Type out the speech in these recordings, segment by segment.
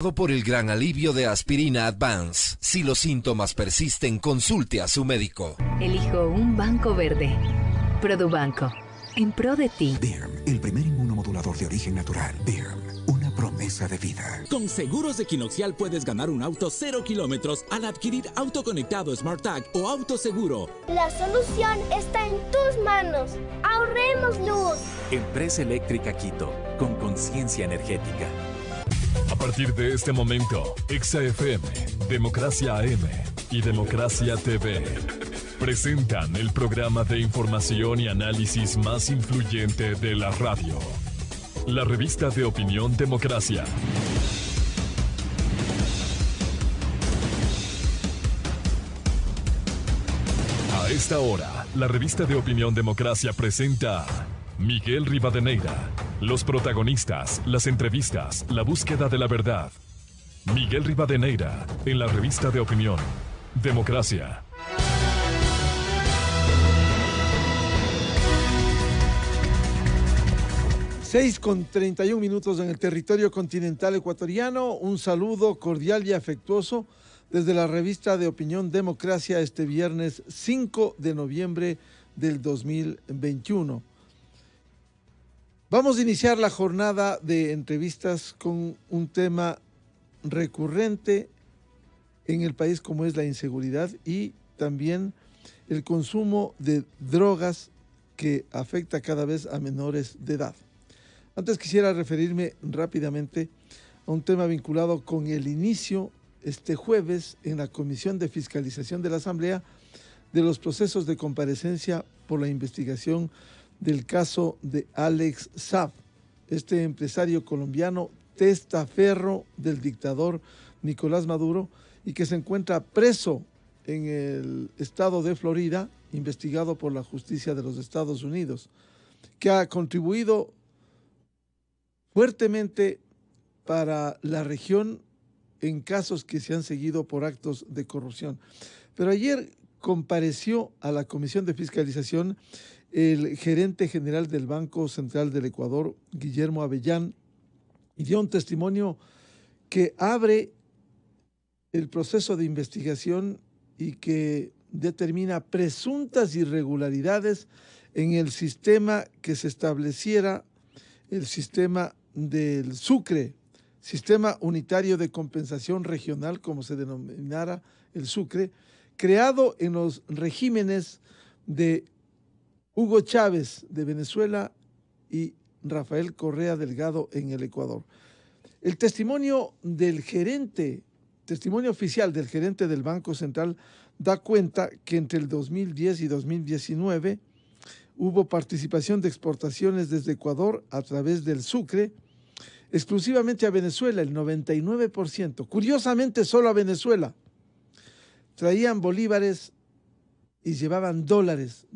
Por el gran alivio de Aspirina Advance. Si los síntomas persisten, consulte a su médico. Elijo un banco verde. Produbanco. En pro de ti. DIRM, el primer inmunomodulador de origen natural. DIRM, una promesa de vida. Con Seguros de Quinoxial puedes ganar un auto 0 kilómetros al adquirir auto conectado SmartTag o auto seguro. La solución está en tus manos. ¡Ahorremos luz! Empresa Eléctrica Quito, con conciencia energética. A partir de este momento, Exa FM, Democracia AM y Democracia TV presentan el programa de información y análisis más influyente de la radio. La revista de opinión Democracia. A esta hora, la revista de opinión Democracia presenta a Miguel Rivadeneira. Los protagonistas, las entrevistas, la búsqueda de la verdad. Miguel Rivadeneira, en la revista de opinión Democracia. Seis con 31 minutos en el territorio continental ecuatoriano. Un saludo cordial y afectuoso desde la revista de opinión Democracia este viernes 5 de noviembre del 2021. Vamos a iniciar la jornada de entrevistas con un tema recurrente en el país como es la inseguridad y también el consumo de drogas que afecta cada vez a menores de edad. Antes quisiera referirme rápidamente a un tema vinculado con el inicio este jueves en la Comisión de Fiscalización de la Asamblea de los procesos de comparecencia por la investigación del caso de Alex Saab, este empresario colombiano testaferro del dictador Nicolás Maduro y que se encuentra preso en el estado de Florida, investigado por la justicia de los Estados Unidos, que ha contribuido fuertemente para la región en casos que se han seguido por actos de corrupción. Pero ayer compareció a la Comisión de Fiscalización el gerente general del Banco Central del Ecuador, Guillermo Avellán, y dio un testimonio que abre el proceso de investigación y que determina presuntas irregularidades en el sistema que se estableciera, el sistema del Sucre, Sistema Unitario de Compensación Regional, como se denominara el Sucre, creado en los regímenes de Hugo Chávez de Venezuela y Rafael Correa Delgado en el Ecuador. El testimonio oficial del gerente del Banco Central da cuenta que entre el 2010 y 2019 hubo participación de exportaciones desde Ecuador a través del Sucre, exclusivamente a Venezuela, el 99%. Curiosamente, solo a Venezuela. Traían bolívares y llevaban dólares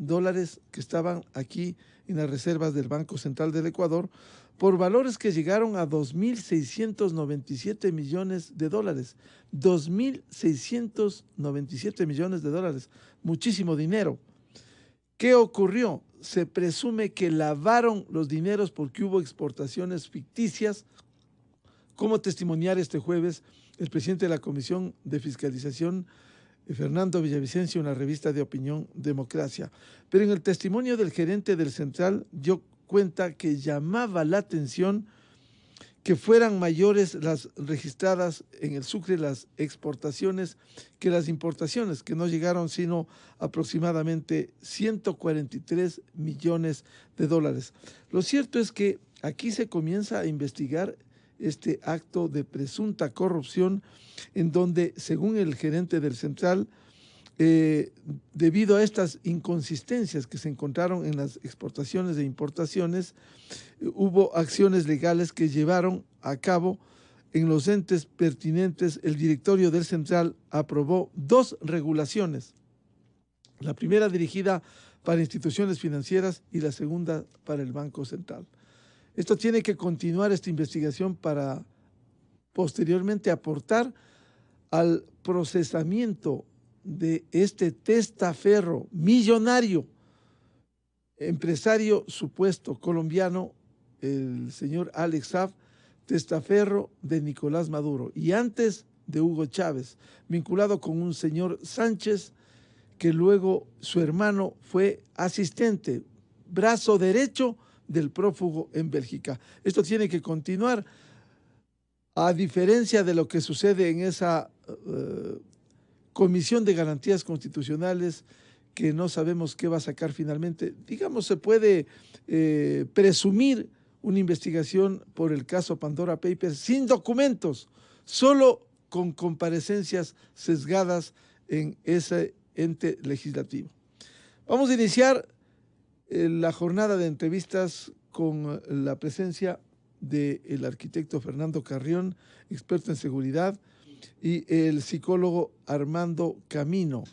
que estaban aquí en las reservas del Banco Central del Ecuador, por valores que llegaron a 2.697 millones de dólares. 2.697 millones de dólares, muchísimo dinero. ¿Qué ocurrió? Se presume que lavaron los dineros porque hubo exportaciones ficticias, como testimoniar este jueves el presidente de la Comisión de Fiscalización, Fernando Villavicencio, en la revista de opinión Democracia. Pero en el testimonio del gerente del Central dio cuenta que llamaba la atención que fueran mayores las registradas en el Sucre, las exportaciones, que las importaciones, que no llegaron sino aproximadamente 143 millones de dólares. Lo cierto es que aquí se comienza a investigar este acto de presunta corrupción en donde, según el gerente del Central, debido a estas inconsistencias que se encontraron en las exportaciones e importaciones, hubo acciones legales que llevaron a cabo en los entes pertinentes. El directorio del Central aprobó 2 regulaciones, la primera dirigida para instituciones financieras y la segunda para el Banco Central. Esto tiene que continuar, esta investigación, para posteriormente aportar al procesamiento de este testaferro millonario, empresario supuesto colombiano, el señor Alex Saab, testaferro de Nicolás Maduro y antes de Hugo Chávez, vinculado con un señor Sánchez, que luego su hermano fue asistente, brazo derecho del prófugo en Bélgica. Esto tiene que continuar, a diferencia de lo que sucede en esa Comisión de Garantías Constitucionales, que no sabemos qué va a sacar finalmente. Digamos, se puede presumir una investigación por el caso Pandora Papers sin documentos, solo con comparecencias sesgadas en ese ente legislativo. Vamos a iniciar la jornada de entrevistas con la presencia del arquitecto Fernando Carrión, experto en seguridad, y el psicólogo Armando Camino.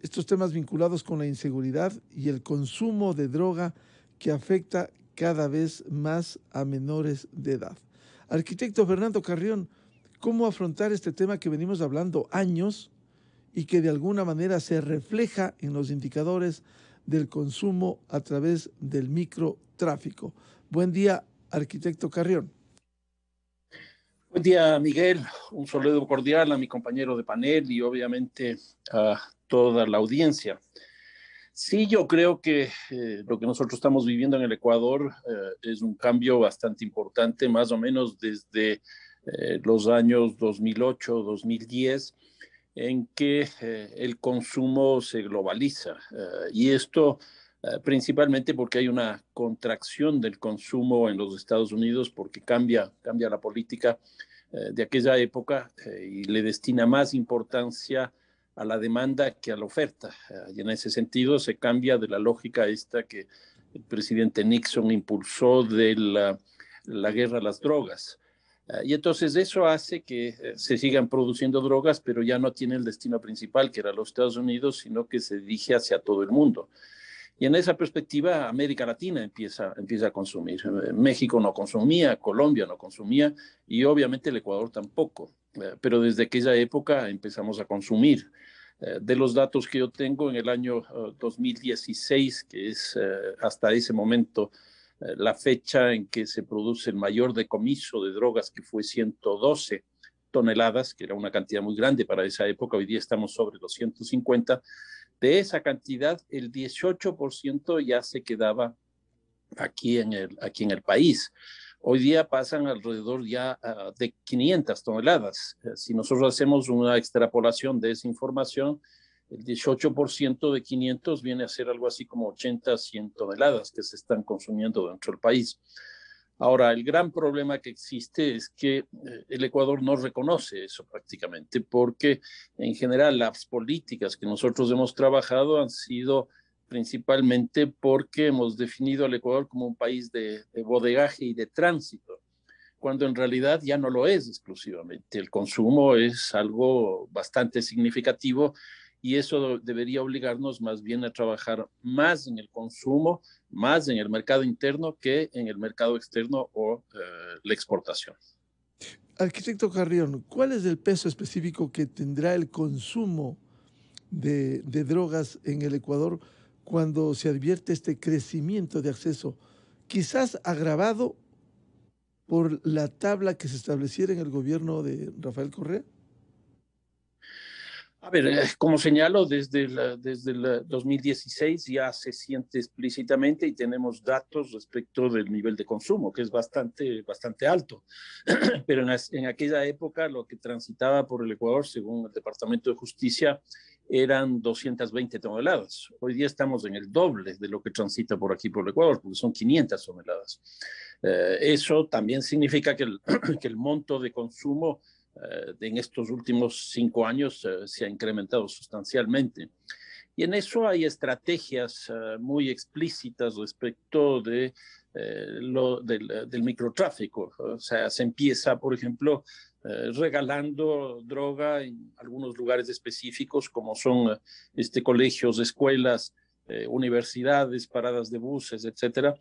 Estos temas vinculados con la inseguridad y el consumo de droga que afecta cada vez más a menores de edad. Arquitecto Fernando Carrión, ¿cómo afrontar este tema que venimos hablando años y que de alguna manera se refleja en los indicadores del consumo a través del microtráfico? Buen día, arquitecto Carrión. Buen día, Miguel. Un saludo cordial a mi compañero de panel y obviamente a toda la audiencia. Sí, yo creo que lo que nosotros estamos viviendo en el Ecuador es un cambio bastante importante, más o menos desde los años 2008, 2010, en que el consumo se globaliza. Y esto principalmente porque hay una contracción del consumo en los Estados Unidos, porque cambia la política de aquella época y le destina más importancia a la demanda que a la oferta. Y en ese sentido se cambia de la lógica esta que el presidente Nixon impulsó de la guerra a las drogas. Y entonces eso hace que se sigan produciendo drogas, pero ya no tiene el destino principal, que era los Estados Unidos, sino que se dirige hacia todo el mundo. Y en esa perspectiva, América Latina empieza a consumir. México no consumía, Colombia no consumía y obviamente el Ecuador tampoco. Pero desde aquella época empezamos a consumir. De los datos que yo tengo en el año 2016, que es hasta ese momento la fecha en que se produce el mayor decomiso de drogas, que fue 112 toneladas, que era una cantidad muy grande para esa época. Hoy día estamos sobre los 150. De esa cantidad, el 18% ya se quedaba aquí en el país. Hoy día pasan alrededor ya de 500 toneladas. Si nosotros hacemos una extrapolación de esa información, el 18% de 500 viene a ser algo así como 80, 100 toneladas que se están consumiendo dentro del país. Ahora, el gran problema que existe es que el Ecuador no reconoce eso prácticamente, porque en general las políticas que nosotros hemos trabajado han sido principalmente porque hemos definido al Ecuador como un país de bodegaje y de tránsito, cuando en realidad ya no lo es exclusivamente. El consumo es algo bastante significativo y eso debería obligarnos más bien a trabajar más en el consumo, más en el mercado interno que en el mercado externo o la exportación. Arquitecto Carrión, ¿cuál es el peso específico que tendrá el consumo de drogas en el Ecuador cuando se advierte este crecimiento de acceso, quizás agravado por la tabla que se estableciera en el gobierno de Rafael Correa? A ver, como señalo, desde el 2016 ya se siente explícitamente y tenemos datos respecto del nivel de consumo, que es bastante alto. Pero en aquella época lo que transitaba por el Ecuador, según el Departamento de Justicia, eran 220 toneladas. Hoy día estamos en el doble de lo que transita por aquí por el Ecuador, porque son 500 toneladas. Eso también significa que el monto de consumo en estos últimos 5 años se ha incrementado sustancialmente. Y en eso hay estrategias muy explícitas respecto del microtráfico. O sea, se empieza, por ejemplo, regalando droga en algunos lugares específicos, como son colegios, escuelas, universidades, paradas de buses, etcétera,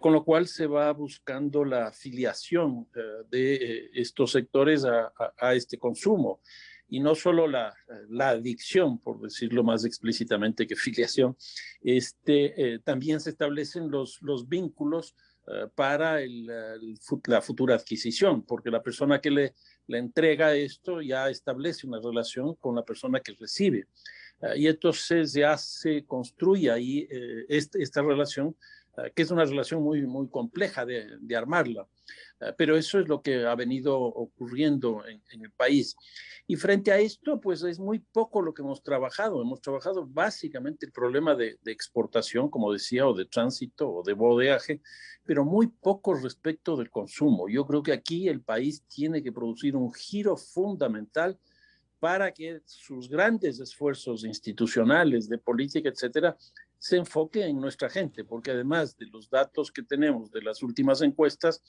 con lo cual se va buscando la afiliación de estos sectores a este consumo. Y no solo la adicción, por decirlo más explícitamente que filiación, también se establecen los vínculos para la futura adquisición, porque la persona que le entrega esto ya establece una relación con la persona que recibe. Y entonces ya se construye ahí esta relación, que es una relación muy, muy compleja de armarla. Pero eso es lo que ha venido ocurriendo en el país. Y frente a esto, pues es muy poco lo que hemos trabajado. Hemos trabajado básicamente el problema de exportación, como decía, o de tránsito, o de bodeaje, pero muy poco respecto del consumo. Yo creo que aquí el país tiene que producir un giro fundamental para que sus grandes esfuerzos institucionales, de política, etcétera, se enfoque en nuestra gente, porque además de los datos que tenemos de las últimas encuestas,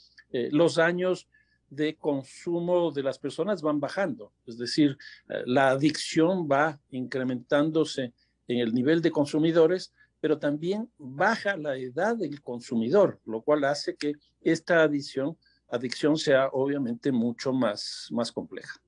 los años de consumo de las personas van bajando, es decir, la adicción va incrementándose en el nivel de consumidores, pero también baja la edad del consumidor, lo cual hace que esta adicción sea obviamente mucho más compleja.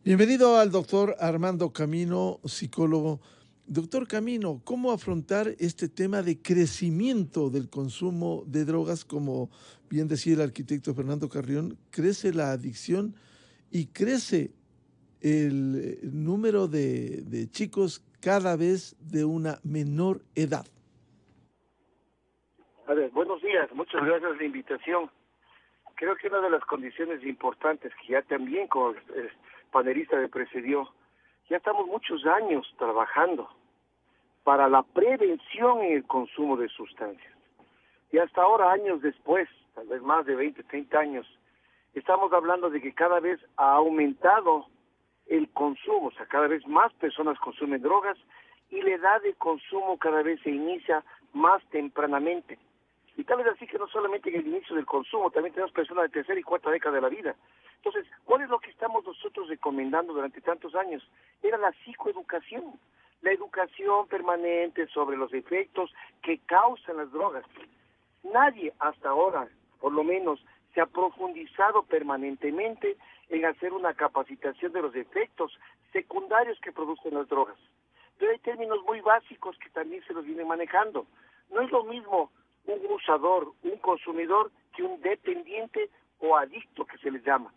Bienvenido al doctor Armando Camino, psicólogo. Doctor Camino, ¿cómo afrontar este tema de crecimiento del consumo de drogas? Como bien decía el arquitecto Fernando Carrión, crece la adicción y crece el número de chicos cada vez de una menor edad. A ver, buenos días, muchas gracias por la invitación. Creo que una de las condiciones importantes que ya también con el panelista me precedió, ya estamos muchos años trabajando para la prevención en el consumo de sustancias. Y hasta ahora, años después, tal vez más de 20, 30 años, estamos hablando de que cada vez ha aumentado el consumo, o sea, cada vez más personas consumen drogas y la edad de consumo cada vez se inicia más tempranamente. Y tal vez así que no solamente en el inicio del consumo, también tenemos personas de tercera y cuarta década de la vida. Entonces, ¿cuál es lo que estamos nosotros recomendando durante tantos años? Era la psicoeducación, la educación permanente sobre los efectos que causan las drogas. Nadie hasta ahora, por lo menos, se ha profundizado permanentemente en hacer una capacitación de los efectos secundarios que producen las drogas. Pero hay términos muy básicos que también se los vienen manejando. No es lo mismo un usador, un consumidor, que un dependiente o adicto que se les llama.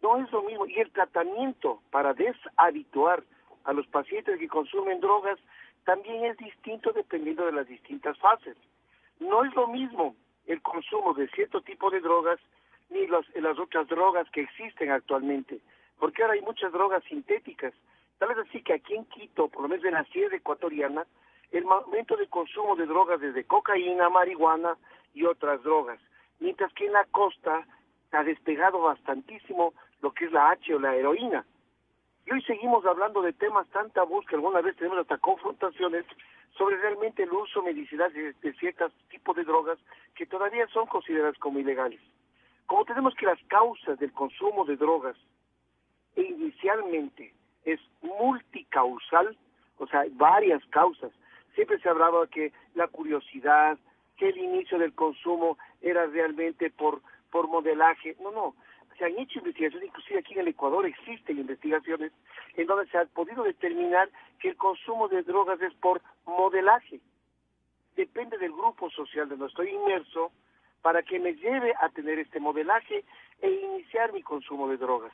No es lo mismo. Y el tratamiento para deshabituar a los pacientes que consumen drogas también es distinto dependiendo de las distintas fases. No es lo mismo el consumo de cierto tipo de drogas ni las otras drogas que existen actualmente, porque ahora hay muchas drogas sintéticas. Tal vez así que aquí en Quito, por lo menos en la sierra ecuatoriana, el aumento de consumo de drogas desde cocaína, marihuana y otras drogas, mientras que en la costa ha despegado bastantísimo lo que es la H o la heroína. Y hoy seguimos hablando de temas tan tabús que alguna vez tenemos hasta confrontaciones sobre realmente el uso medicinal de ciertos tipos de drogas que todavía son consideradas como ilegales. Como tenemos que las causas del consumo de drogas inicialmente es multicausal, o sea, varias causas. Siempre se hablaba que la curiosidad, que el inicio del consumo era realmente por modelaje. No. Se han hecho investigaciones, inclusive aquí en el Ecuador existen investigaciones en donde se ha podido determinar que el consumo de drogas es por modelaje. Depende del grupo social donde estoy inmerso para que me lleve a tener este modelaje e iniciar mi consumo de drogas.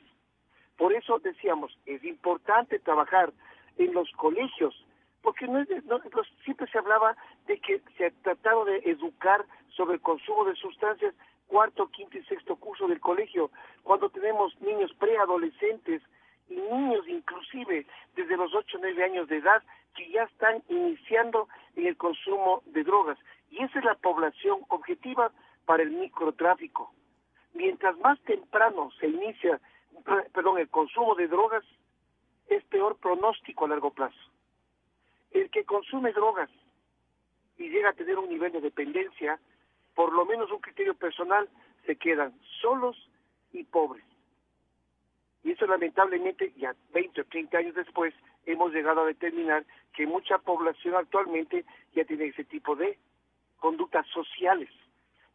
Por eso decíamos, es importante trabajar en los colegios, porque siempre se hablaba de que se ha tratado de educar sobre el consumo de sustancias cuarto, quinto y sexto curso del colegio, cuando tenemos niños preadolescentes y niños inclusive desde los 8 o 9 años de edad que ya están iniciando en el consumo de drogas. Y esa es la población objetiva para el microtráfico. Mientras más temprano se inicia el consumo de drogas, es peor pronóstico a largo plazo. El que consume drogas y llega a tener un nivel de dependencia, por lo menos un criterio personal, se quedan solos y pobres. Y eso lamentablemente, ya 20 o 30 años después, hemos llegado a determinar que mucha población actualmente ya tiene ese tipo de conductas sociales.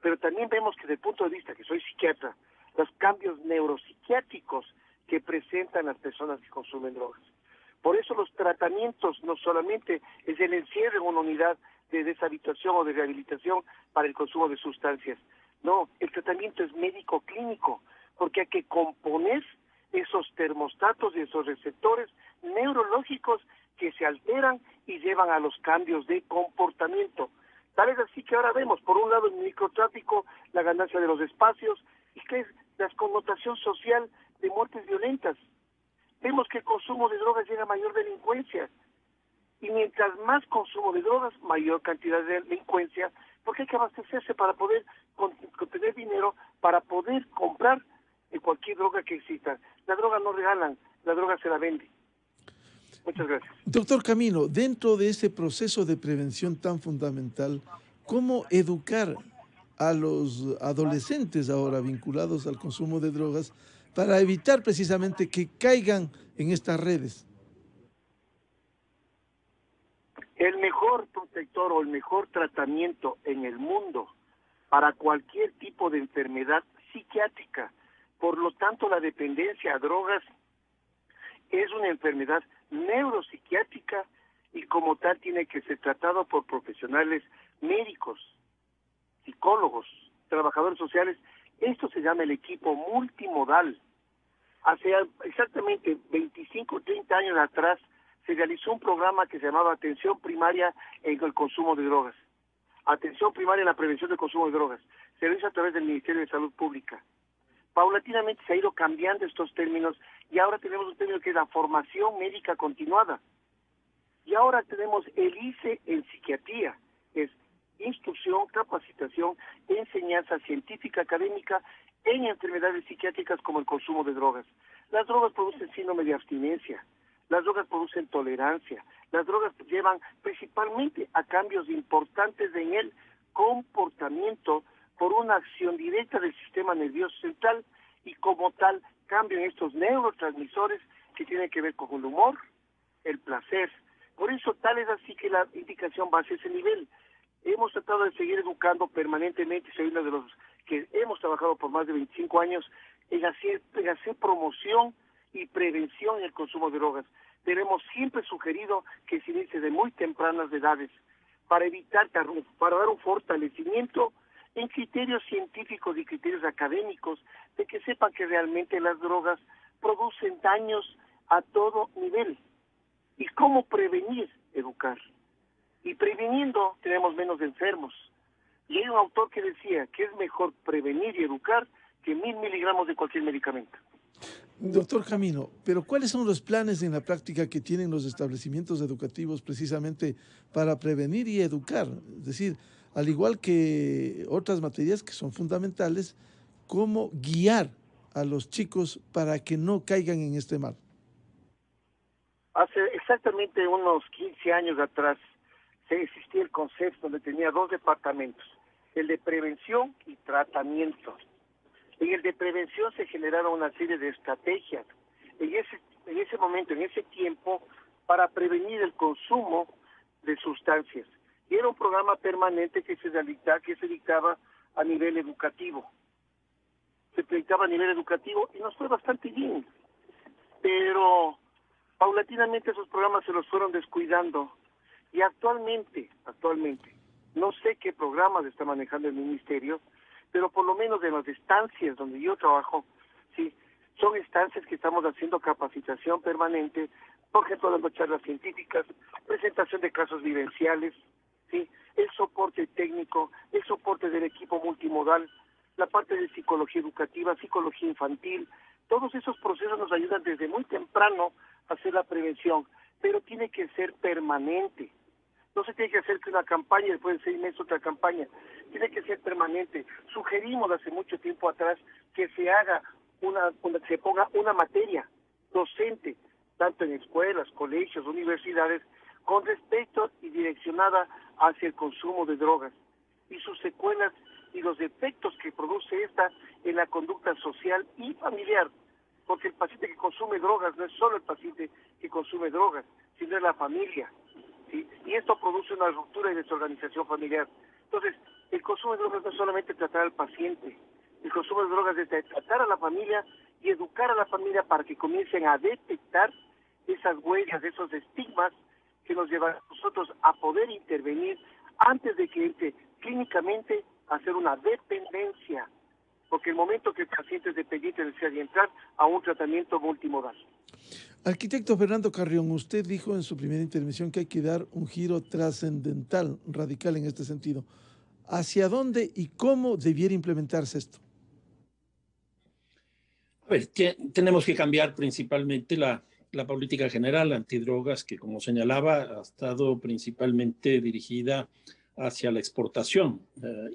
Pero también vemos que desde el punto de vista, que soy psiquiatra, los cambios neuropsiquiátricos que presentan las personas que consumen drogas. Por eso los tratamientos no solamente es el encierro en una unidad de deshabituación o de rehabilitación para el consumo de sustancias. No, el tratamiento es médico clínico, porque hay que componer esos termostatos y esos receptores neurológicos que se alteran y llevan a los cambios de comportamiento. Tal es así que ahora vemos, por un lado, el microtráfico, la ganancia de los espacios, y que es la connotación social de muertes violentas. Vemos que el consumo de drogas llega a mayor delincuencia. Y mientras más consumo de drogas, mayor cantidad de delincuencia, porque hay que abastecerse para poder tener dinero, para poder comprar cualquier droga que exista. La droga no regalan, la droga se la vende. Muchas gracias. Doctor Camino, dentro de ese proceso de prevención tan fundamental, ¿cómo educar a los adolescentes ahora vinculados al consumo de drogas para evitar precisamente que caigan en estas redes? El mejor protector o el mejor tratamiento en el mundo para cualquier tipo de enfermedad psiquiátrica, por lo tanto la dependencia a drogas es una enfermedad neuropsiquiátrica y como tal tiene que ser tratado por profesionales médicos, psicólogos, trabajadores sociales. Esto se llama el equipo multimodal. Hace exactamente 25 o 30 años atrás se realizó un programa que se llamaba Atención Primaria en el Consumo de Drogas. Atención Primaria en la Prevención del Consumo de Drogas. Se lo hizo a través del Ministerio de Salud Pública. Paulatinamente se ha ido cambiando estos términos y ahora tenemos un término que es la formación médica continuada. Y ahora tenemos el ICE en psiquiatría, es instrucción, capacitación, enseñanza científica académica en enfermedades psiquiátricas como el consumo de drogas. Las drogas producen síndrome de abstinencia, las drogas producen tolerancia, las drogas llevan principalmente a cambios importantes en el comportamiento por una acción directa del sistema nervioso central y como tal cambian estos neurotransmisores que tienen que ver con el humor, el placer. Por eso tal es así que la indicación va hacia ese nivel. Hemos tratado de seguir educando permanentemente, soy uno de los que hemos trabajado por más de 25 años en hacer promoción y prevención en el consumo de drogas. Pero hemos siempre sugerido que se inicie de muy tempranas edades para evitar, para dar un fortalecimiento en criterios científicos y criterios académicos de que sepan que realmente las drogas producen daños a todo nivel. ¿Y cómo prevenir? Educar. Y previniendo tenemos menos enfermos. Y hay un autor que decía que es mejor prevenir y educar que 1000 miligramos de cualquier medicamento. Doctor Camino, pero ¿cuáles son los planes en la práctica que tienen los establecimientos educativos precisamente para prevenir y educar? Es decir, al igual que otras materias que son fundamentales, ¿cómo guiar a los chicos para que no caigan en este mal? Hace exactamente unos 15 años atrás se existía el concepto donde tenía 2 departamentos, el de prevención y tratamiento. En el de prevención se generaron una serie de estrategias en ese momento, en ese tiempo, para prevenir el consumo de sustancias. Y era un programa permanente que se dictaba a nivel educativo. Se dictaba a nivel educativo y nos fue bastante bien. Pero paulatinamente esos programas se los fueron descuidando. Y actualmente, no sé qué programas está manejando el ministerio, pero por lo menos en las estancias donde yo trabajo, sí, son estancias que estamos haciendo capacitación permanente, por ejemplo, dando charlas científicas, presentación de casos vivenciales, sí, el soporte técnico, el soporte del equipo multimodal, la parte de psicología educativa, psicología infantil. Todos esos procesos nos ayudan desde muy temprano a hacer la prevención, pero tiene que ser permanente. No se tiene que hacer que una campaña, después de 6 meses otra campaña. Tiene que ser permanente. Sugerimos hace mucho tiempo atrás que se haga se ponga una materia docente, tanto en escuelas, colegios, universidades, con respecto y direccionada hacia el consumo de drogas y sus secuelas y los efectos que produce esta en la conducta social y familiar. Porque el paciente que consume drogas no es solo el paciente que consume drogas, sino es la familia. ¿Sí? Y esto produce una ruptura y desorganización familiar. Entonces, el consumo de drogas no es solamente tratar al paciente, el consumo de drogas es tratar a la familia y educar a la familia para que comiencen a detectar esas huellas, esos estigmas que nos llevan a nosotros a poder intervenir antes de que entre clínicamente a hacer una dependencia, porque el momento que el paciente es dependiente desea entrar a un tratamiento multimodal. Arquitecto Fernando Carrión, usted dijo en su primera intervención que hay que dar un giro trascendental, radical en este sentido. ¿Hacia dónde y cómo debiera implementarse esto? A ver, tenemos que cambiar principalmente la política general antidrogas, que como señalaba, ha estado principalmente dirigida hacia la exportación.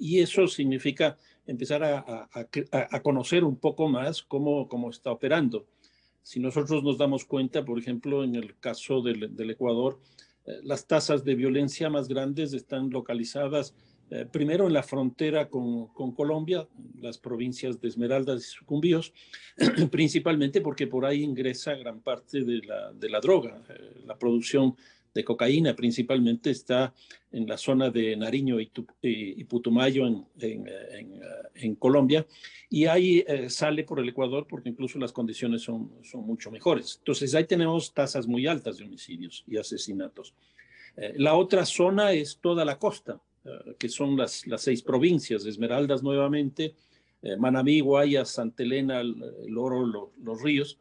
Y eso significa empezar a conocer un poco más cómo está operando. Si nosotros nos damos cuenta, por ejemplo, en el caso del Ecuador, las tasas de violencia más grandes están localizadas primero en la frontera con Colombia, las provincias de Esmeraldas y Sucumbíos, principalmente porque por ahí ingresa gran parte de la droga. La producción de cocaína principalmente está en la zona de Nariño y Putumayo en Colombia, y ahí sale por el Ecuador porque incluso las condiciones son mucho mejores. Entonces ahí tenemos tasas muy altas de homicidios y asesinatos. La otra zona es toda la costa, que son las 6 provincias, Esmeraldas nuevamente, Manabí, Guayas, Santa Elena, el Oro, los Ríos,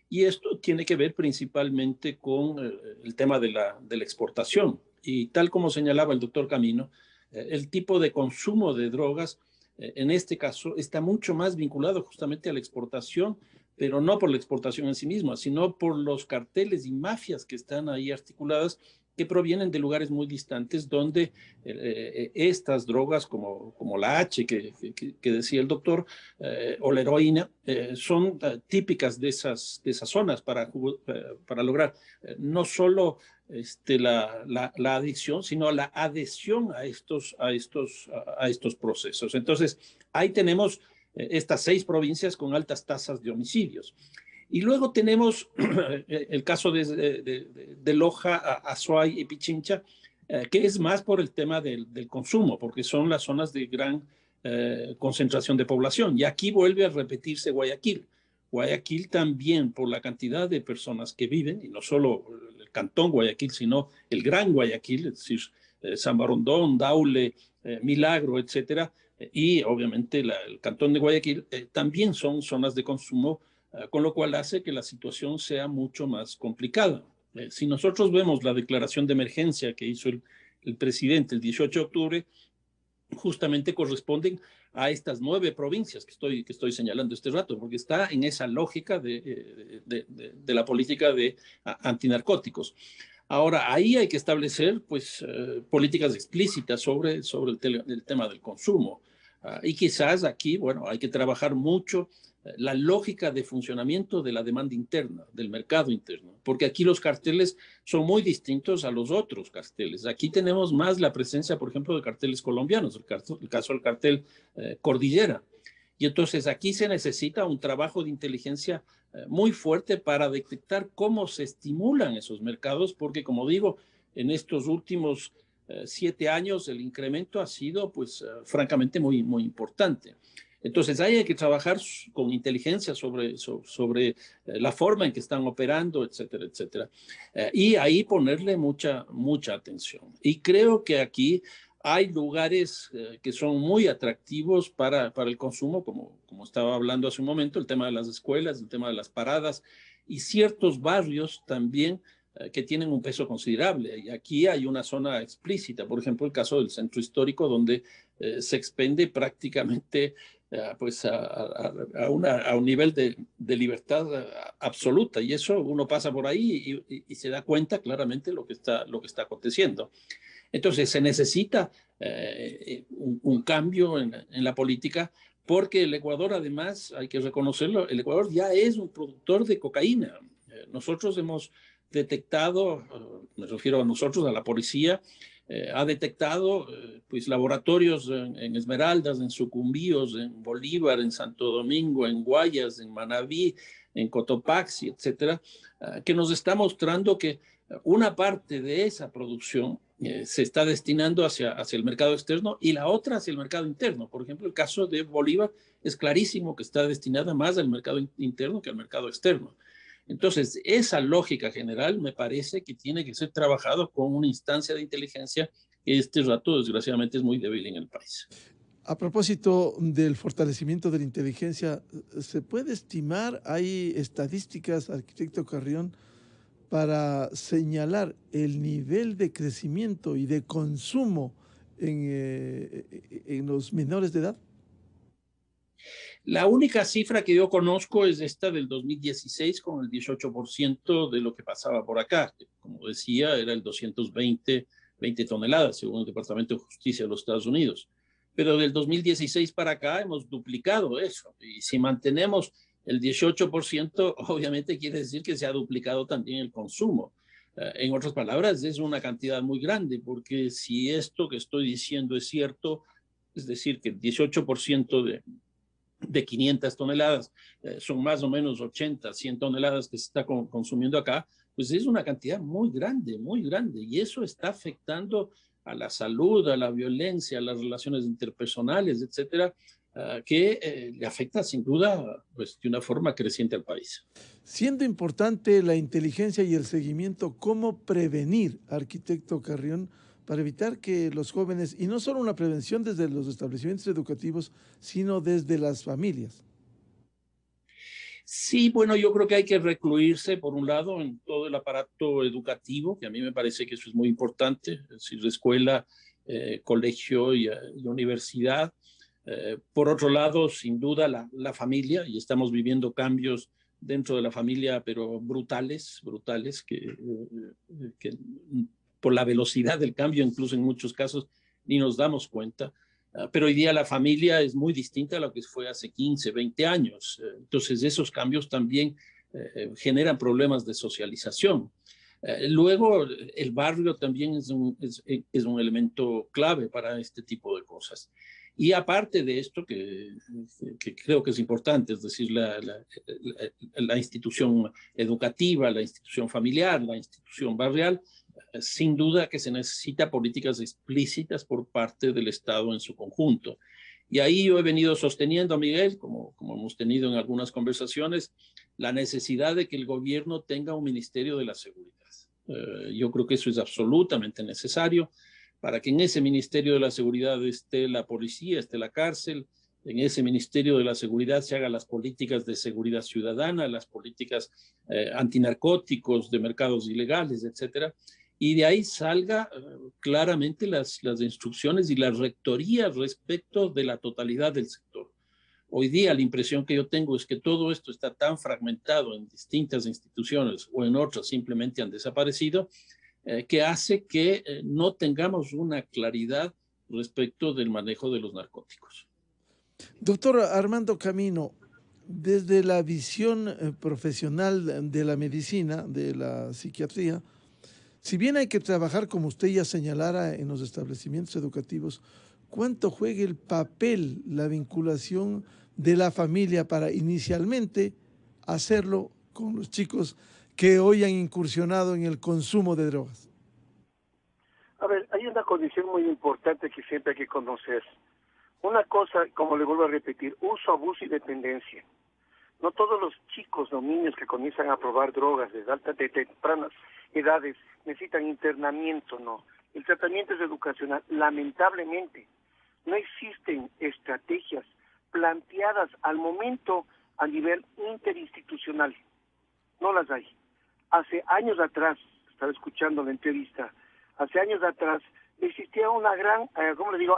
y esto tiene que ver principalmente con el tema de la exportación. Y tal como señalaba el doctor Camino, el tipo de consumo de drogas, en este caso, está mucho más vinculado justamente a la exportación, pero no por la exportación en sí misma, sino por los carteles y mafias que están ahí articuladas, que provienen de lugares muy distantes donde estas drogas como la H que decía el doctor o la heroína son típicas de esas zonas para lograr no solo la adicción, sino la adhesión a estos procesos. Entonces, ahí tenemos estas 6 provincias con altas tasas de homicidios. Y luego tenemos el caso de Loja, Azuay y Pichincha, que es más por el tema del consumo, porque son las zonas de gran concentración de población. Y aquí vuelve a repetirse Guayaquil. Guayaquil también, por la cantidad de personas que viven, y no solo el cantón Guayaquil, sino el gran Guayaquil, es decir, San Borondón, Daule, Milagro, etcétera, y obviamente el cantón de Guayaquil también son zonas de consumo, con lo cual hace que la situación sea mucho más complicada. Si nosotros vemos la declaración de emergencia que hizo el presidente el 18 de octubre, justamente corresponden a estas 9 provincias que estoy señalando este rato, porque está en esa lógica de la política de antinarcóticos. Ahora, ahí hay que establecer pues, políticas explícitas sobre el tema del consumo. Y quizás aquí, bueno, hay que trabajar mucho la lógica de funcionamiento de la demanda interna, del mercado interno, porque aquí los carteles son muy distintos a los otros carteles. Aquí tenemos más la presencia, por ejemplo, de carteles colombianos, el caso del cartel Cordillera. Y entonces aquí se necesita un trabajo de inteligencia muy fuerte para detectar cómo se estimulan esos mercados, porque como digo, en estos últimos 7 años el incremento ha sido pues francamente muy, muy importante. Entonces ahí hay que trabajar con inteligencia sobre la forma en que están operando, etcétera, etcétera. Y ahí ponerle mucha atención. Y creo que aquí hay lugares que son muy atractivos para el consumo, como estaba hablando hace un momento, el tema de las escuelas, el tema de las paradas y ciertos barrios también que tienen un peso considerable. Y aquí hay una zona explícita, por ejemplo, el caso del centro histórico, donde se expende prácticamente pues a un nivel de libertad absoluta, y eso uno pasa por ahí y se da cuenta claramente lo que está aconteciendo. Entonces se necesita un cambio en la política, porque el Ecuador, además, hay que reconocerlo, el Ecuador ya es un productor de cocaína. Nosotros hemos detectado, me refiero a nosotros, a la policía, ha detectado pues, laboratorios en Esmeraldas, en Sucumbíos, en Bolívar, en Santo Domingo, en Guayas, en Manabí, en Cotopaxi, etcétera, que nos está mostrando que una parte de esa producción se está destinando hacia el mercado externo y la otra hacia el mercado interno. Por ejemplo, el caso de Bolívar es clarísimo que está destinada más al mercado interno que al mercado externo. Entonces, esa lógica general me parece que tiene que ser trabajado con una instancia de inteligencia que este rato desgraciadamente es muy débil en el país. A propósito del fortalecimiento de la inteligencia, ¿se puede estimar, hay estadísticas, arquitecto Carrión, para señalar el nivel de crecimiento y de consumo en los menores de edad? La única cifra que yo conozco es esta del 2016, con el 18% de lo que pasaba por acá. Como decía, era el 220 toneladas, según el Departamento de Justicia de los Estados Unidos. Pero del 2016 para acá hemos duplicado eso. Y si mantenemos el 18%, obviamente quiere decir que se ha duplicado también el consumo. En otras palabras, es una cantidad muy grande, porque si esto que estoy diciendo es cierto, es decir, que el 18% de 500 toneladas son más o menos 80, 100 toneladas que se está consumiendo acá, pues es una cantidad muy grande, y eso está afectando a la salud, a la violencia, a las relaciones interpersonales, etcétera, que le afecta sin duda pues, de una forma creciente al país. Siendo importante la inteligencia y el seguimiento, ¿cómo prevenir, arquitecto Carrión, para evitar que los jóvenes, y no solo una prevención desde los establecimientos educativos, sino desde las familias? Sí, bueno, yo creo que hay que recluirse, por un lado, en todo el aparato educativo, que a mí me parece que eso es muy importante, es decir, escuela, colegio y universidad. Por otro lado, sin duda, la familia, y estamos viviendo cambios dentro de la familia, pero brutales, que por la velocidad del cambio, incluso en muchos casos, ni nos damos cuenta. Pero hoy día la familia es muy distinta a lo que fue hace 15, 20 años. Entonces, esos cambios también generan problemas de socialización. Luego, el barrio también es un elemento clave para este tipo de cosas. Y aparte de esto, que creo que es importante, es decir, la institución educativa, la institución familiar, la institución barrial, sin duda que se necesita políticas explícitas por parte del Estado en su conjunto. Y ahí yo he venido sosteniendo, Miguel, como hemos tenido en algunas conversaciones, la necesidad de que el gobierno tenga un Ministerio de la Seguridad. Yo creo que eso es absolutamente necesario para que en ese Ministerio de la Seguridad esté la policía, esté la cárcel, en ese Ministerio de la Seguridad se hagan las políticas de seguridad ciudadana, las políticas antinarcóticos, de mercados ilegales, etcétera, y de ahí salga claramente las instrucciones y las rectorías respecto de la totalidad del sector. Hoy día la impresión que yo tengo es que todo esto está tan fragmentado en distintas instituciones o en otras simplemente han desaparecido, que hace que no tengamos una claridad respecto del manejo de los narcóticos. Doctor Armando Camino, desde la visión profesional de la medicina, de la psiquiatría, si bien hay que trabajar, como usted ya señalara, en los establecimientos educativos, ¿cuánto juega el papel, la vinculación de la familia para inicialmente hacerlo con los chicos que hoy han incursionado en el consumo de drogas? A ver, hay una condición muy importante que siempre hay que conocer. Una cosa, como le vuelvo a repetir, uso, abuso y dependencia. No todos los chicos o niños que comienzan a probar drogas de tempranas edades necesitan internamiento, no. El tratamiento es educacional. Lamentablemente, no existen estrategias planteadas al momento a nivel interinstitucional. No las hay. Hace años atrás, estaba escuchando la entrevista, hace años atrás existía una gran,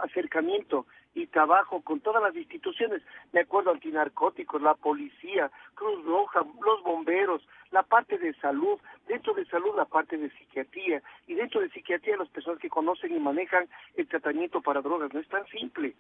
acercamiento y trabajo con todas las instituciones. Me acuerdo, antinarcóticos, la policía, Cruz Roja, los bomberos, la parte de salud, dentro de salud la parte de psiquiatría, y dentro de psiquiatría las personas que conocen y manejan el tratamiento para drogas. No es tan simple.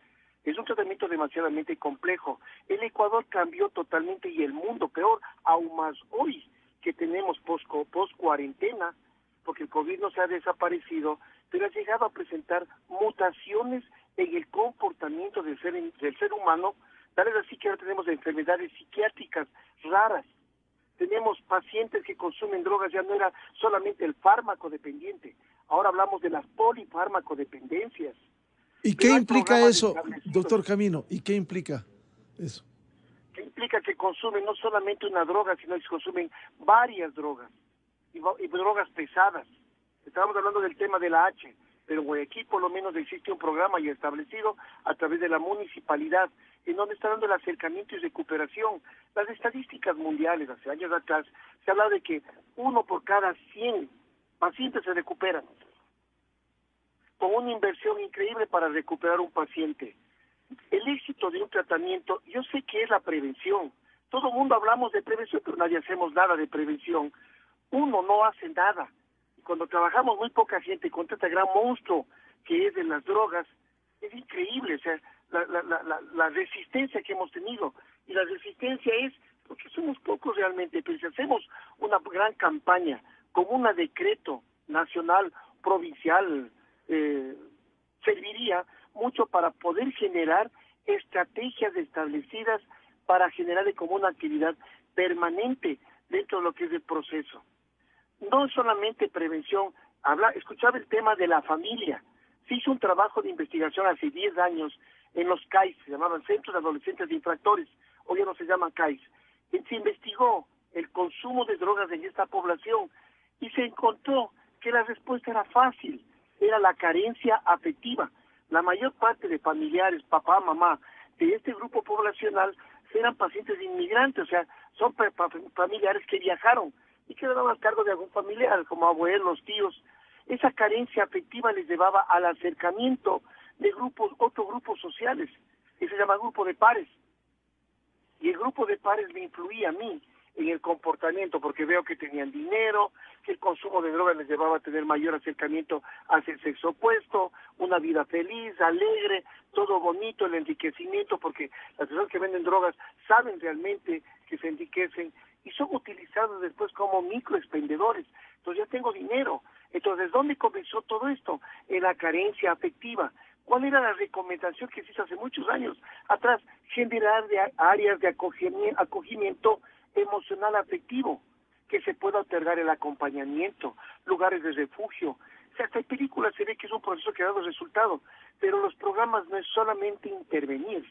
Es un tratamiento demasiadamente complejo. El Ecuador cambió totalmente y el mundo peor, aún más hoy que tenemos post-cuarentena, porque el COVID no se ha desaparecido, pero ha llegado a presentar mutaciones en el comportamiento del ser humano. Tal es así que ahora tenemos enfermedades psiquiátricas raras. Tenemos pacientes que consumen drogas, ya no era solamente el fármaco dependiente, ahora hablamos de las polifarmacodependencias. ¿Y qué implica eso, doctor Camino? ¿Y qué implica eso? Que implica que consumen no solamente una droga, sino que consumen varias drogas, y drogas pesadas. Estábamos hablando del tema de la H, pero en Guayaquil por lo menos existe un programa ya establecido a través de la municipalidad, en donde está dando el acercamiento y recuperación. Las estadísticas mundiales, hace años atrás, se habla de que 1 por cada 100 pacientes se recuperan, con una inversión increíble para recuperar un paciente. El éxito de un tratamiento, yo sé que es la prevención. Todo el mundo hablamos de prevención, pero nadie hacemos nada de prevención. Uno no hace nada. Cuando trabajamos muy poca gente contra este gran monstruo que es de las drogas, es increíble, o sea, la resistencia que hemos tenido. Y la resistencia es porque somos pocos realmente, pero si hacemos una gran campaña, como un decreto nacional, provincial, serviría mucho para poder generar estrategias establecidas para generar como una actividad permanente dentro de lo que es el proceso. No solamente prevención, escuchaba el tema de la familia. Se hizo un trabajo de investigación hace 10 años en los CAIS, se llamaban Centros de Adolescentes de Infractores, hoy ya no se llaman CAIS. Se investigó el consumo de drogas en esta población y se encontró que la respuesta era fácil, era la carencia afectiva. La mayor parte de familiares, papá, mamá, de este grupo poblacional eran pacientes inmigrantes, o sea, son familiares que viajaron y quedaron a cargo de algún familiar, como abuelos, tíos. Esa carencia afectiva les llevaba al acercamiento de otros grupos sociales, que se llama grupo de pares. Y el grupo de pares me influía a mí en el comportamiento, porque veo que tenían dinero, que el consumo de drogas les llevaba a tener mayor acercamiento hacia el sexo opuesto, una vida feliz, alegre, todo bonito, el enriquecimiento, porque las personas que venden drogas saben realmente que se enriquecen y son utilizados después como microexpendedores. Entonces ya tengo dinero. Entonces, ¿dónde comenzó todo esto? En la carencia afectiva. ¿Cuál era la recomendación que se hizo hace muchos años atrás? Generar áreas de acogimiento emocional afectivo, que se pueda otorgar el acompañamiento, lugares de refugio. O sea, hasta en películas se ve que es un proceso que ha dado resultado, pero los programas no es solamente intervenir,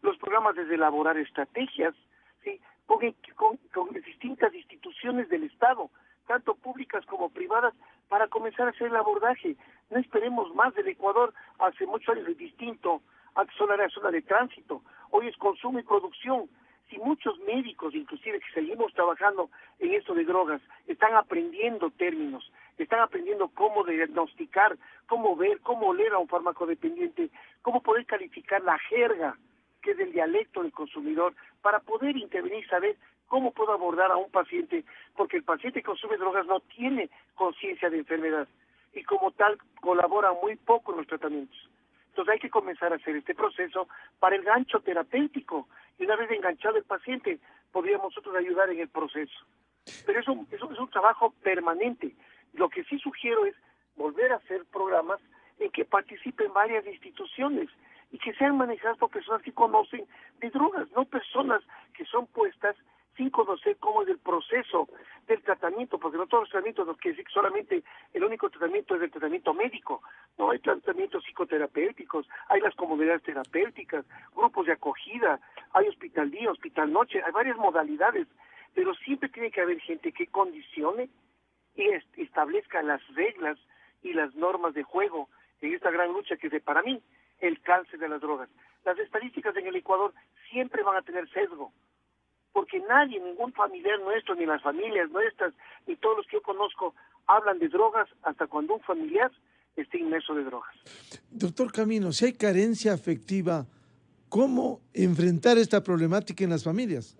los programas es elaborar estrategias, ¿sí? con distintas instituciones del Estado, tanto públicas como privadas, para comenzar a hacer el abordaje. No esperemos más del Ecuador, hace muchos años es distinto, antes solo era zona de tránsito, hoy es consumo y producción. Si muchos médicos, inclusive que seguimos trabajando en esto de drogas, están aprendiendo términos, están aprendiendo cómo diagnosticar, cómo ver, cómo oler a un fármaco dependiente, cómo poder calificar la jerga, que es el dialecto del consumidor, para poder intervenir y saber cómo puedo abordar a un paciente, porque el paciente que consume drogas no tiene conciencia de enfermedad y como tal colabora muy poco en los tratamientos. Entonces hay que comenzar a hacer este proceso para el gancho terapéutico y una vez enganchado el paciente podríamos nosotros ayudar en el proceso. Pero eso es un trabajo permanente. Lo que sí sugiero es volver a hacer programas en que participen varias instituciones y que sean manejadas por personas que conocen de drogas, no personas que son puestas sin conocer cómo es el proceso del tratamiento, porque no todos los tratamientos nos quiere decir que solamente el único tratamiento es el tratamiento médico. No, hay tratamientos psicoterapéuticos, hay las comunidades terapéuticas, grupos de acogida, hay hospital día, hospital noche, hay varias modalidades, pero siempre tiene que haber gente que condicione y establezca las reglas y las normas de juego en esta gran lucha que es para mí el cáncer de las drogas. Las estadísticas en el Ecuador siempre van a tener sesgo, porque nadie, ningún familiar nuestro, ni las familias nuestras, ni todos los que yo conozco, hablan de drogas hasta cuando un familiar esté inmerso de drogas. Doctor Camino, si hay carencia afectiva, ¿cómo enfrentar esta problemática en las familias?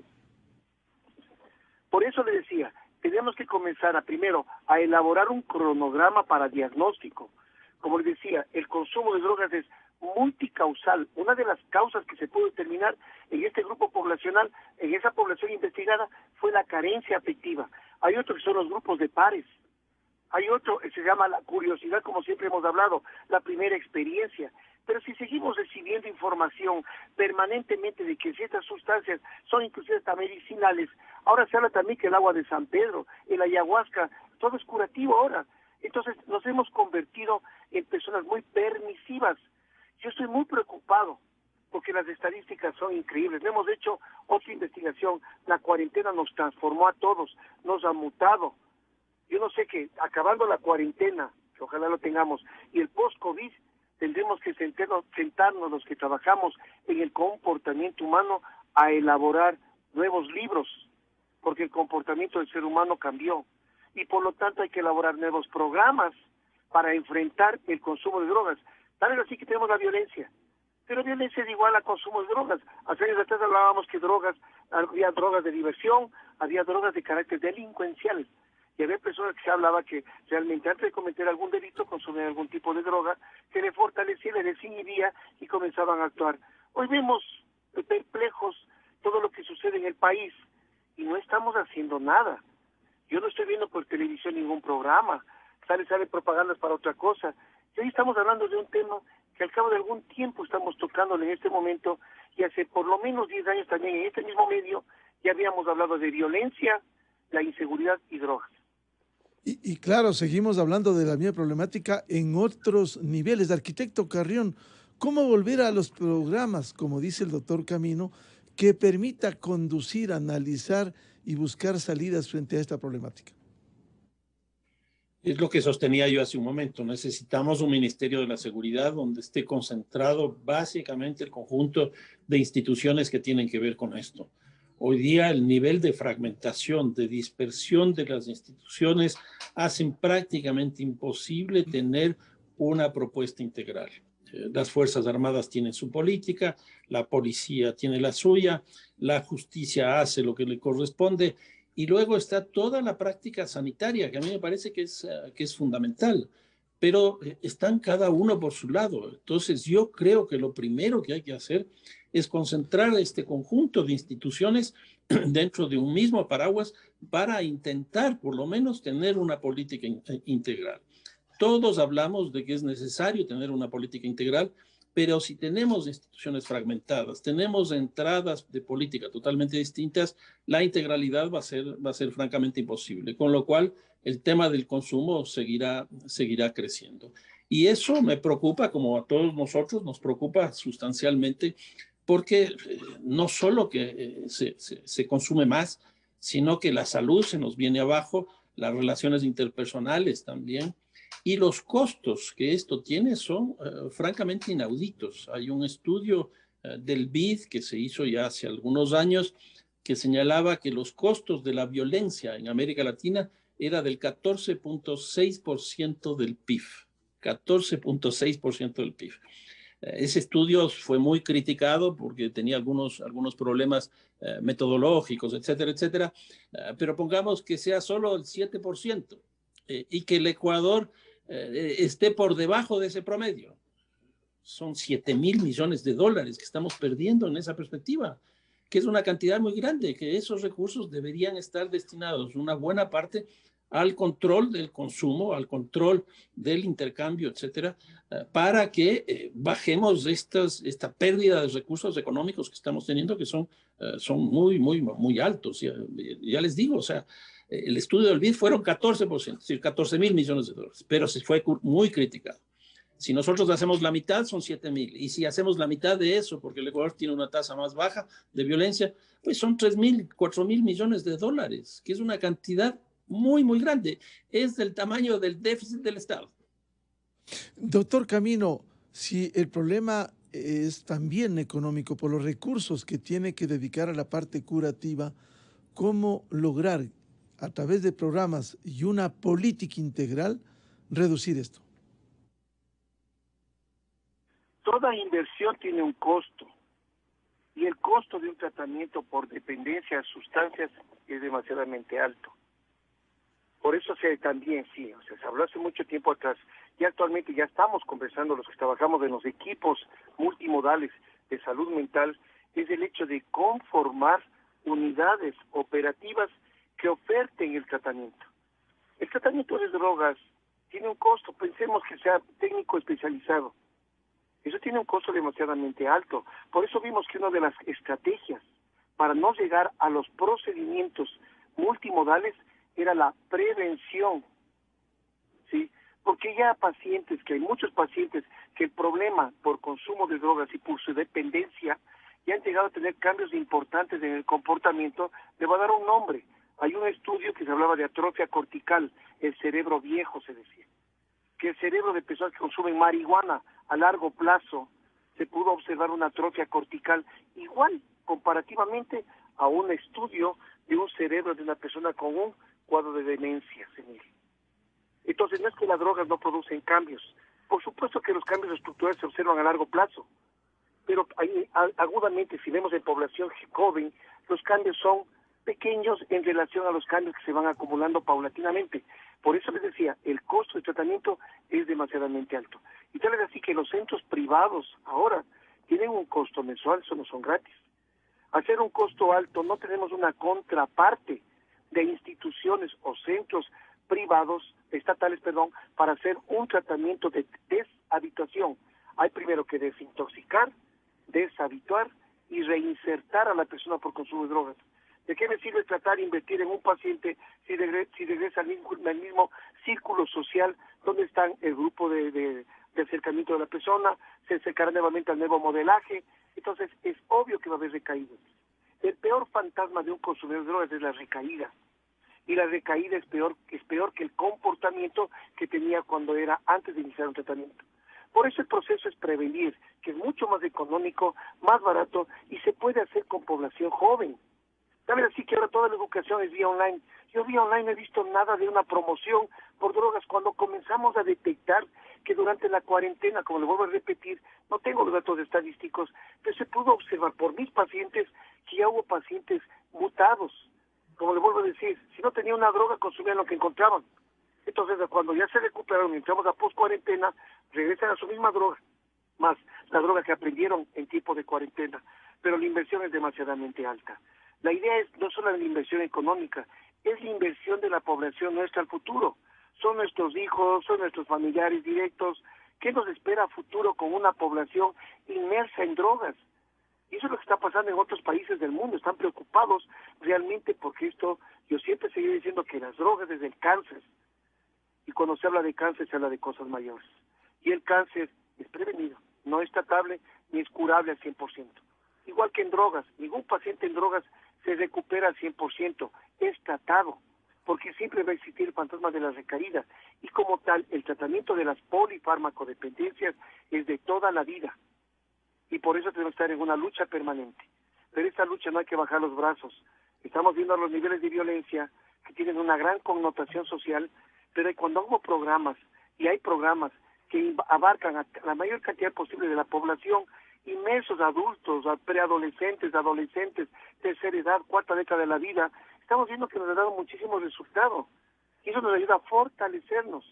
Por eso le decía, tenemos que comenzar primero a elaborar un cronograma para diagnóstico. Como le decía, el consumo de drogas es multicausal. Una de las causas que se pudo determinar en este grupo poblacional, en esa población investigada, fue la carencia afectiva. Hay otro que son los grupos de pares. Hay otro que se llama la curiosidad, como siempre hemos hablado, la primera experiencia. Pero si seguimos recibiendo información permanentemente de que ciertas sustancias son inclusive hasta medicinales, ahora se habla también que el agua de San Pedro, el ayahuasca, todo es curativo ahora. Entonces nos hemos convertido en personas muy permisivas. Yo estoy muy preocupado porque las estadísticas son increíbles. Hemos hecho otra investigación. La cuarentena nos transformó a todos, nos ha mutado. Yo no sé que acabando la cuarentena, ojalá lo tengamos, y el post-COVID, tendremos que sentarnos los que trabajamos en el comportamiento humano a elaborar nuevos libros, porque el comportamiento del ser humano cambió, y por lo tanto hay que elaborar nuevos programas para enfrentar el consumo de drogas. Tal vez así que tenemos la violencia, pero violencia es igual a consumo de drogas. Hace años atrás hablábamos que había drogas de diversión, había drogas de carácter delincuencial, y había personas que se hablaba que realmente antes de cometer algún delito consumían algún tipo de droga que le fortalecía, le desinhibía y comenzaban a actuar. Hoy vemos perplejos todo lo que sucede en el país y no estamos haciendo nada. Yo no estoy viendo por televisión ningún programa, sale propagandas para otra cosa. Y hoy estamos hablando de un tema que al cabo de algún tiempo estamos tocándole en este momento, y hace por lo menos 10 años también en este mismo medio ya habíamos hablado de violencia, la inseguridad y drogas. Y claro, seguimos hablando de la misma problemática en otros niveles. Arquitecto Carrión, ¿cómo volver a los programas, como dice el doctor Camino, que permita conducir, analizar y buscar salidas frente a esta problemática? Es lo que sostenía yo hace un momento. Necesitamos un Ministerio de la Seguridad donde esté concentrado básicamente el conjunto de instituciones que tienen que ver con esto. Hoy día el nivel de fragmentación, de dispersión de las instituciones hacen prácticamente imposible tener una propuesta integral. Las Fuerzas Armadas tienen su política, la policía tiene la suya, la justicia hace lo que le corresponde, y luego está toda la práctica sanitaria, que a mí me parece que es fundamental, pero están cada uno por su lado. Entonces yo creo que lo primero que hay que hacer es concentrar este conjunto de instituciones dentro de un mismo paraguas para intentar por lo menos tener una política integral. Todos hablamos de que es necesario tener una política integral, pero si tenemos instituciones fragmentadas, tenemos entradas de política totalmente distintas, la integralidad va a ser francamente imposible, con lo cual el tema del consumo seguirá creciendo. Y eso me preocupa, como a todos nosotros, nos preocupa sustancialmente, porque no solo que se consume más, sino que la salud se nos viene abajo, las relaciones interpersonales también, y los costos que esto tiene son francamente inauditos. Hay un estudio del BID que se hizo ya hace algunos años que señalaba que los costos de la violencia en América Latina era del 14.6% del PIB. 14.6% del PIB. Ese estudio fue muy criticado porque tenía algunos problemas metodológicos, etcétera, etcétera. Pero pongamos que sea solo el 7% y que el Ecuador esté por debajo de ese promedio. Son 7.000 millones de dólares que estamos perdiendo en esa perspectiva, que es una cantidad muy grande, que esos recursos deberían estar destinados una buena parte al control del consumo, al control del intercambio, etcétera, para que bajemos esta pérdida de recursos económicos que estamos teniendo, que son muy altos. Ya les digo, o sea, el estudio del BID fueron 14%, es decir, 14.000 millones de dólares, pero se fue muy criticado. Si nosotros hacemos la mitad, son 7.000. Y si hacemos la mitad de eso, porque el Ecuador tiene una tasa más baja de violencia, pues son 3.000, 4.000 millones de dólares, que es una cantidad muy grande. Es del tamaño del déficit del Estado. Doctor Camino, si el problema es también económico por los recursos que tiene que dedicar a la parte curativa, ¿cómo lograr a través de programas y una política integral reducir esto? Toda inversión tiene un costo, y el costo de un tratamiento por dependencia a sustancias es demasiadamente alto. Por eso también se habló hace mucho tiempo atrás, y actualmente ya estamos conversando los que trabajamos en los equipos multimodales de salud mental, es el hecho de conformar unidades operativas que oferten el tratamiento. El tratamiento de drogas tiene un costo, pensemos que sea técnico especializado. Eso tiene un costo demasiadamente alto. Por eso vimos que una de las estrategias para no llegar a los procedimientos multimodales era la prevención, ¿sí? Porque ya hay muchos pacientes que el problema por consumo de drogas y por su dependencia ya han llegado a tener cambios importantes en el comportamiento. Le voy a dar un nombre. Hay un estudio que se hablaba de atrofia cortical, el cerebro viejo se decía, que el cerebro de personas que consumen marihuana a largo plazo se pudo observar una atrofia cortical igual comparativamente a un estudio de un cerebro de una persona con un cuadro de demencia senil. Entonces no es que las drogas no producen cambios, por supuesto que los cambios estructurales se observan a largo plazo, pero agudamente si vemos en población joven, los cambios son pequeños en relación a los cambios que se van acumulando paulatinamente. Por eso les decía, el costo de tratamiento es demasiadamente alto. Y tal es así que los centros privados ahora tienen un costo mensual, eso no son gratis. Al ser un costo alto, no tenemos una contraparte de instituciones o centros privados, estatales, para hacer un tratamiento de deshabituación. Hay primero que desintoxicar, deshabituar y reinsertar a la persona por consumo de drogas. ¿De qué me sirve tratar de invertir en un paciente si regresa al mismo círculo social donde están el grupo de acercamiento de la persona, se acercará nuevamente al nuevo modelaje? Entonces es obvio que va a haber recaídas. El peor fantasma de un consumidor de drogas es la recaída. Y la recaída es peor que el comportamiento que tenía cuando era antes de iniciar un tratamiento. Por eso el proceso es prevenir, que es mucho más económico, más barato y se puede hacer con población joven. ¿Sabes? Así que ahora toda la educación es vía online. Yo vía online no he visto nada de una promoción por drogas. Cuando comenzamos a detectar que durante la cuarentena, como le vuelvo a repetir, no tengo los datos estadísticos, pero se pudo observar por mis pacientes que ya hubo pacientes mutados. Como le vuelvo a decir, si no tenía una droga, consumían lo que encontraban. Entonces, cuando ya se recuperaron y entramos a post-cuarentena, regresan a su misma droga, más la droga que aprendieron en tiempo de cuarentena. Pero la inversión es demasiadamente alta. La idea es no solo la inversión económica, es la inversión de la población nuestra al futuro. Son nuestros hijos, son nuestros familiares directos. ¿Qué nos espera a futuro con una población inmersa en drogas? Y eso es lo que está pasando en otros países del mundo. Están preocupados realmente porque esto, yo siempre seguí diciendo que las drogas es el cáncer. Y cuando se habla de cáncer se habla de cosas mayores. Y el cáncer es prevenido, no es tratable ni es curable al 100%. Igual que en drogas, ningún paciente en drogas se recupera al 100%, es tratado, porque siempre va a existir el fantasma de la recaída, y como tal, el tratamiento de las polifarmacodependencias es de toda la vida, y por eso tenemos que estar en una lucha permanente. Pero esta lucha no hay que bajar los brazos. Estamos viendo los niveles de violencia que tienen una gran connotación social, pero cuando hago programas, y hay programas que abarcan a la mayor cantidad posible de la población, inmensos adultos, preadolescentes, adolescentes, tercera edad, cuarta década de la vida, estamos viendo que nos ha dado muchísimos resultados. Y eso nos ayuda a fortalecernos.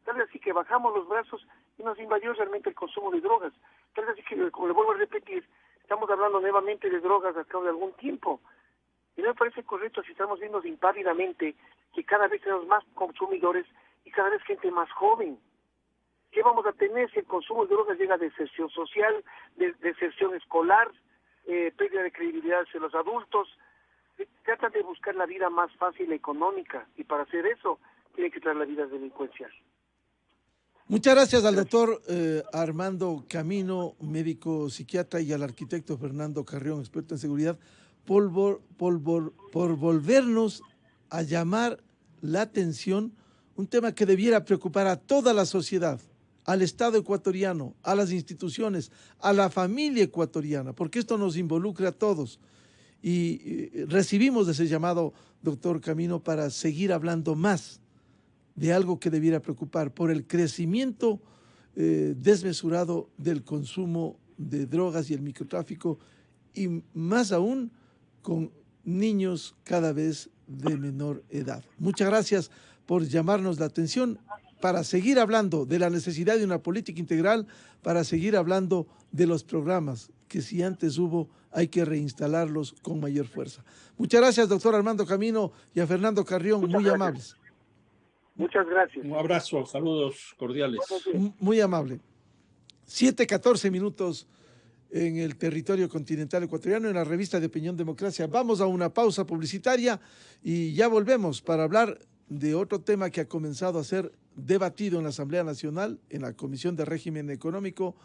Tal vez así que bajamos los brazos y nos invadió realmente el consumo de drogas. Tal vez así que, como le vuelvo a repetir, estamos hablando nuevamente de drogas al cabo de algún tiempo. Y no me parece correcto si estamos viendo impávidamente que cada vez tenemos más consumidores y cada vez gente más joven. ¿Qué vamos a tener si el consumo de drogas llega a deserción social, deserción escolar, pérdida de credibilidad hacia los adultos? Tratan de buscar la vida más fácil económica y para hacer eso tienen que traer la vida delincuencial. Muchas gracias al doctor Armando Camino, médico psiquiatra, y al arquitecto Fernando Carrión, experto en seguridad, por volvernos a llamar la atención, un tema que debiera preocupar a toda la sociedad, al Estado ecuatoriano, a las instituciones, a la familia ecuatoriana, porque esto nos involucra a todos. Y recibimos ese llamado, doctor Camino, para seguir hablando más de algo que debiera preocupar por el crecimiento desmesurado del consumo de drogas y el microtráfico, y más aún con niños cada vez de menor edad. Muchas gracias por llamarnos la atención, para seguir hablando de la necesidad de una política integral, para seguir hablando de los programas que si antes hubo, hay que reinstalarlos con mayor fuerza. Muchas gracias, doctor Armando Camino, y a Fernando Carrión, muy amables. Muchas gracias. Un abrazo, saludos cordiales. Muy amable. 7:14 minutos en el territorio continental ecuatoriano, en la revista de Opinión Democracia. Vamos a una pausa publicitaria y ya volvemos para hablar de otro tema que ha comenzado a ser debatido en la Asamblea Nacional, en la Comisión de Régimen Económico,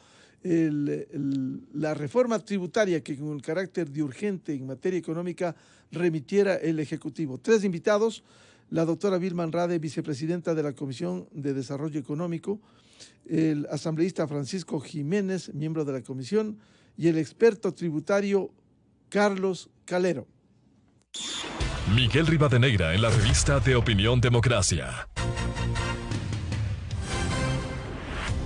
la reforma tributaria que con el carácter de urgente en materia económica remitiera el Ejecutivo. 3 invitados, la doctora Vilma Andrade, vicepresidenta de la Comisión de Desarrollo Económico, el asambleísta Francisco Jiménez, miembro de la comisión, y el experto tributario Carlos Calero. Miguel Rivadeneira en la revista de Opinión Democracia.